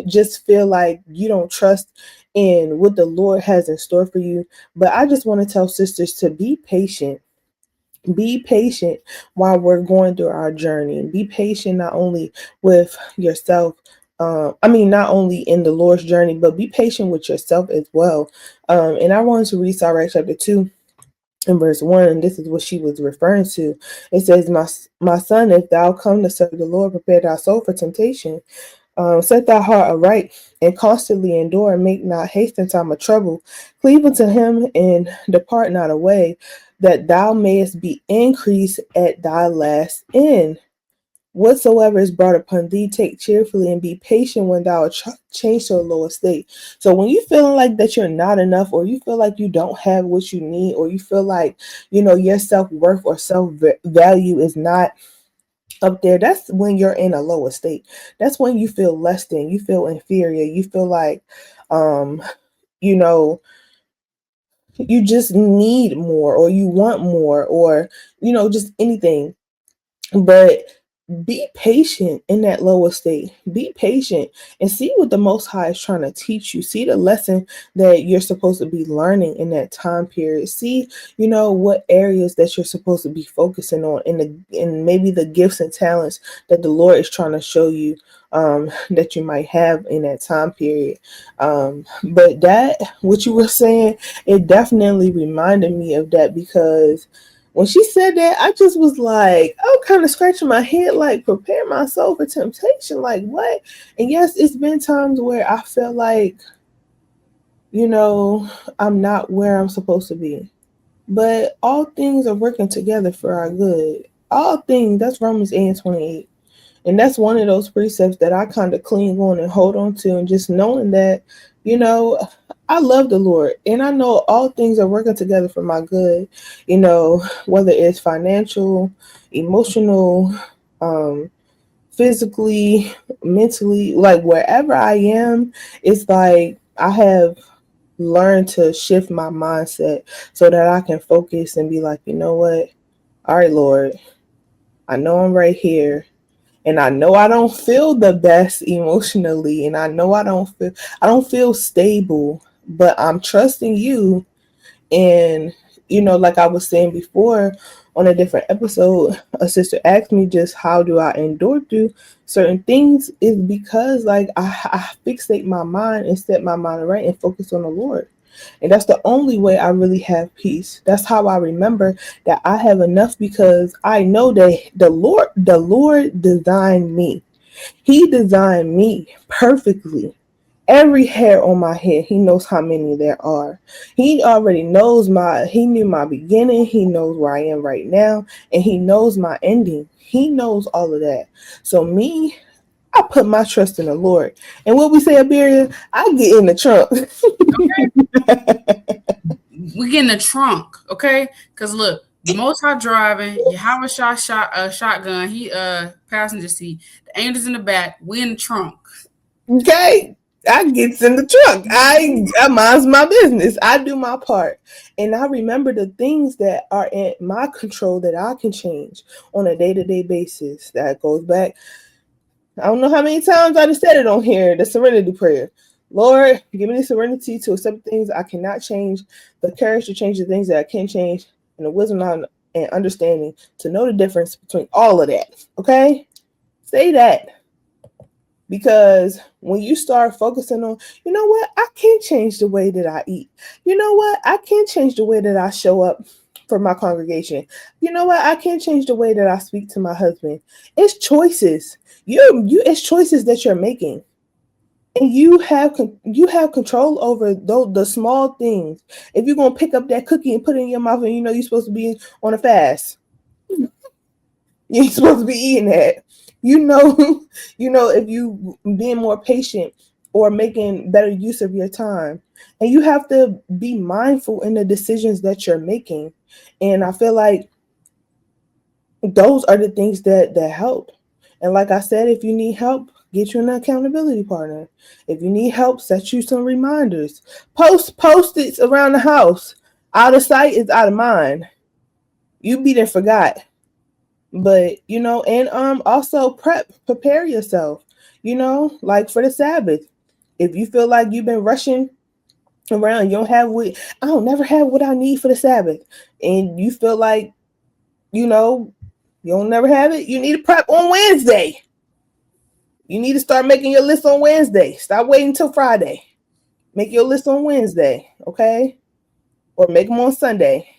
just feel like you don't trust in what the Lord has in store for you. But I just want to tell sisters to be patient. Be patient while we're going through our journey. Be patient not only with yourself, not only in the Lord's journey, but be patient with yourself as well. And I wanted to read Sirach chapter 2 and verse 1. This is what she was referring to. It says, my son, if thou come to serve the Lord, prepare thy soul for temptation. Set thy heart aright and constantly endure, and make not haste in time of trouble. Cleave unto him and depart not away, that thou mayest be increased at thy last end. Whatsoever is brought upon thee, take cheerfully, and be patient when thou art changed to a lower state. So when you feeling like that you're not enough, or you feel like you don't have what you need, or you feel like, your self-worth or self-value is not up there, that's when you're in a lower state. That's when you feel less than, you feel inferior, you feel like you know you just need more, or you want more, or just anything. But be patient in that lower state. Be patient and see what the Most High is trying to teach you. See the lesson that you're supposed to be learning in that time period. See, what areas that you're supposed to be focusing on, in maybe the gifts and talents that the Lord is trying to show you that you might have in that time period. But that, what you were saying, it definitely reminded me of that, because when she said that, I just was like, I'm kind of scratching my head, like, prepare my soul for temptation. Like, what? And yes, it's been times where I felt like, I'm not where I'm supposed to be. But all things are working together for our good. All things, that's Romans 8:28. And that's one of those precepts that I kind of cling on and hold on to, and just knowing that, I love the Lord, and I know all things are working together for my good, whether it's financial, emotional, physically, mentally, like wherever I am, it's like I have learned to shift my mindset so that I can focus and be like, you know what? All right, Lord, I know I'm right here. And I know I don't feel the best emotionally, and I know I don't feel stable, but I'm trusting you. And like I was saying before on a different episode, a sister asked me just how do I endure through certain things, is because like I fixate my mind and set my mind right and focus on the Lord. And that's the only way I really have peace. That's how I remember that I have enough, because I know that the Lord designed me. He designed me perfectly. Every hair on my head, he knows how many there are. He knew my beginning, he knows where I am right now, and he knows my ending. He knows all of that. So me, I put my trust in the Lord. And what we say, Abarriyah, I get in the trunk. We get in the trunk, okay? Because look, the Most High driving, Yahawashi shotgun, he passenger seat, the angels in the back, we in the trunk. Okay. I gets in the trunk. I minds my business. I do my part. And I remember the things that are in my control that I can change on a day-to-day basis. That goes back. I don't know how many times I just said it on here, the serenity prayer. Lord, give me the serenity to accept things I cannot change, the courage to change the things that I can change, and the wisdom and understanding to know the difference between all of that. Okay? Say that. Because when you start focusing on, you know what, I can change the way that I eat. You know what, I can change the way that I show up for my congregation. You know what, I can change the way that I speak to my husband. It's choices. It's choices that you're making. And you have control over the small things. If you're gonna pick up that cookie and put it in your mouth, and you know you're supposed to be on a fast, you ain't supposed to be eating that. You know, if you being more patient or making better use of your time. And you have to be mindful in the decisions that you're making. And I feel like those are the things that help. And like I said, if you need help, get you an accountability partner. If you need help, set you some reminders. Post-its around the house. Out of sight is out of mind. You be there forgot. But and also prepare yourself, like for the Sabbath. If you feel like you've been rushing around, I don't never have what I need for the Sabbath, and you feel like you don't never have it, you need to prep on Wednesday. You need to start making your list on Wednesday. Stop waiting until Friday. Make your list on Wednesday, okay? Or make them on Sunday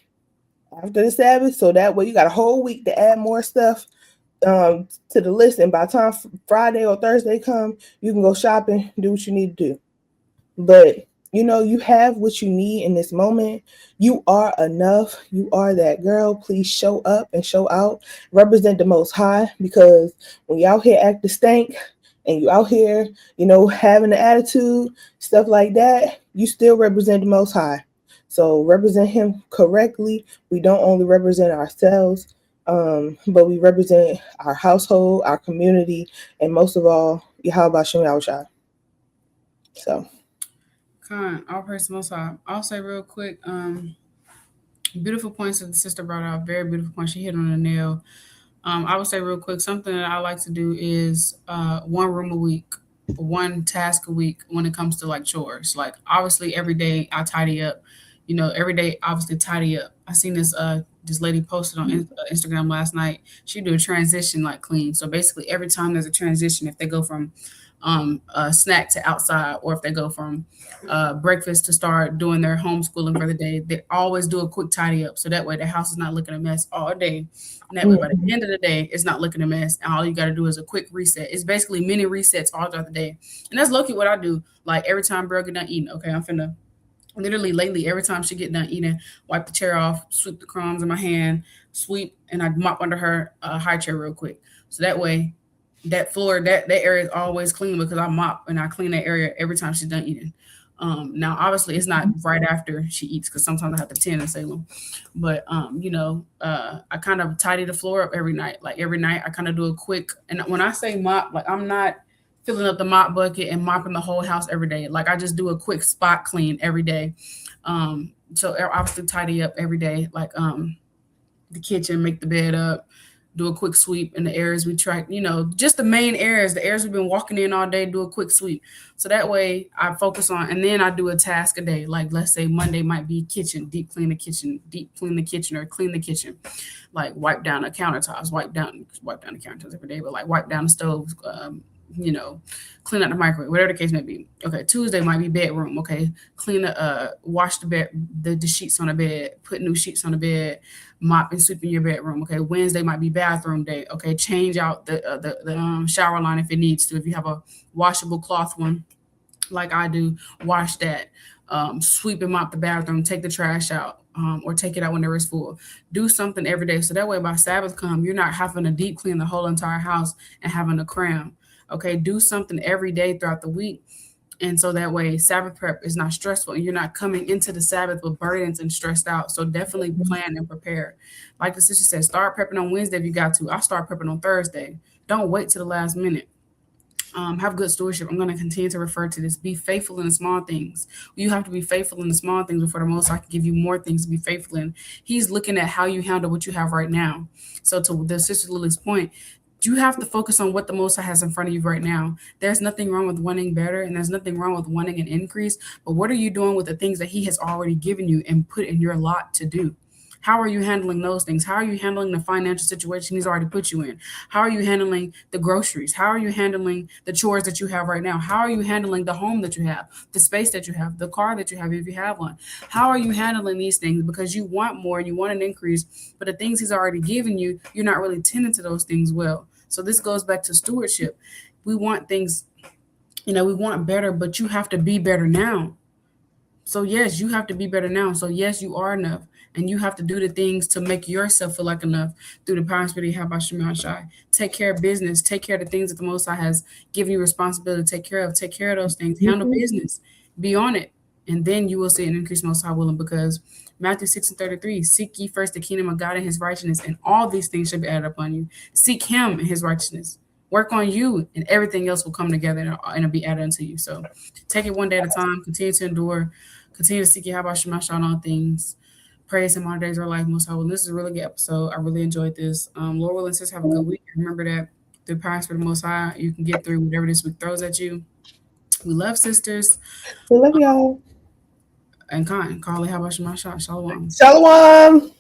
after the Sabbath, so that way you got a whole week to add more stuff to the list, and by the time Friday or Thursday come, you can go shopping, do what you need to do. But you have what you need in this moment. You are enough. You are that girl. Please show up and show out. Represent the Most High, because when you out here act the stank and you out here, having the attitude, stuff like that, you still represent the Most High. So represent him correctly. We don't only represent ourselves, but we represent our household, our community, and most of all, Bahasham. So. All praise the Most High. I'll say real quick, beautiful points that the sister brought out. Very beautiful points. She hit on the nail. I would say real quick, something that I like to do is one room a week, one task a week when it comes to like chores. Like obviously every day I tidy up. Every day obviously tidy up. I seen this lady posted on Instagram last night. She do a transition like clean. So basically every time there's a transition, if they go from a snack to outside, or if they go from breakfast to start doing their homeschooling for the day, they always do a quick tidy up. So that way the house is not looking a mess all day. And that way by the end of the day, it's not looking a mess. And all you got to do is a quick reset. It's basically mini resets all throughout the day. And that's low-key what I do. Like every time bro get done eating, okay, I'm finna literally lately, every time she get done eating, wipe the chair off, sweep the crumbs in my hand, sweep, and I mop under her high chair real quick. So that way that floor, that area is always clean, because I mop and I clean that area every time she's done eating. Now, obviously, it's not right after she eats, because sometimes I have to tend in Salem. But, I kind of tidy the floor up every night. Like every night, I kind of do a quick, and when I say mop, like I'm not filling up the mop bucket and mopping the whole house every day. Like I just do a quick spot clean every day. So obviously tidy up every day, like the kitchen, make the bed up, do a quick sweep in the areas we track, just the main areas, the areas we've been walking in all day, do a quick sweep. So that way I focus on, and then I do a task a day. Like let's say Monday might be kitchen, deep clean the kitchen, or clean the kitchen, like wipe down the countertops, wipe down the countertops every day, but like wipe down the stove, clean out the microwave, whatever the case may be. Okay, Tuesday might be bedroom. Okay, clean wash the bed, the sheets on the bed, put new sheets on the bed, mop and sweep in your bedroom. Okay, Wednesday might be bathroom day. Okay, change out the shower line if it needs to. If you have a washable cloth one, like I do, wash that. Sweep and mop the bathroom, take the trash out, or take it out whenever it's full. Do something every day, so that way by Sabbath come, you're not having to deep clean the whole entire house and having to cram. Okay, do something every day throughout the week. And so that way Sabbath prep is not stressful and you're not coming into the Sabbath with burdens and stressed out. So definitely plan and prepare. Like the sister said, start prepping on Wednesday if you got to. I start prepping on Thursday. Don't wait to the last minute. Have good stewardship. I'm going to continue to refer to this. Be faithful in the small things. You have to be faithful in the small things before the Most High can give you more things to be faithful in. He's looking at how you handle what you have right now. So to the sister Lily's point, you have to focus on what the Most High has in front of you right now. There's nothing wrong with wanting better, and there's nothing wrong with wanting an increase. But what are you doing with the things that He has already given you and put in your lot to do? How are you handling those things? How are you handling the financial situation He's already put you in? How are you handling the groceries? How are you handling the chores that you have right now? How are you handling the home that you have, the space that you have, the car that you have if you have one? How are you handling these things? Because you want more, you want an increase, but the things He's already given you, you're not really tending to those things well. So this goes back to stewardship. We want things, we want better, but you have to be better now. So yes, you have to be better now. So yes, you are enough. And you have to do the things to make yourself feel like enough through the power and spirit of Bahasham. Take care of business. Take care of the things that the Most High has given you responsibility to take care of. Take care of those things. Handle business. Be on it. And then you will see an increase Most High willing, because Matthew 6:33, seek ye first the kingdom of God and His righteousness, and all these things shall be added upon you. Seek Him and His righteousness. Work on you, and everything else will come together and it'll be added unto you. So take it one day at a time. Continue to endure. Continue to seek Yahawah on all things. Praise Him all days of our life, Most High. Well, this is a really good episode. I really enjoyed this. Lord willing, sis, have a good week. Remember that through the power for the Most High, you can get through whatever this week throws at you. We love sisters. We love y'all. And kind. Call it Yahawah. Shalawam. Shalawam.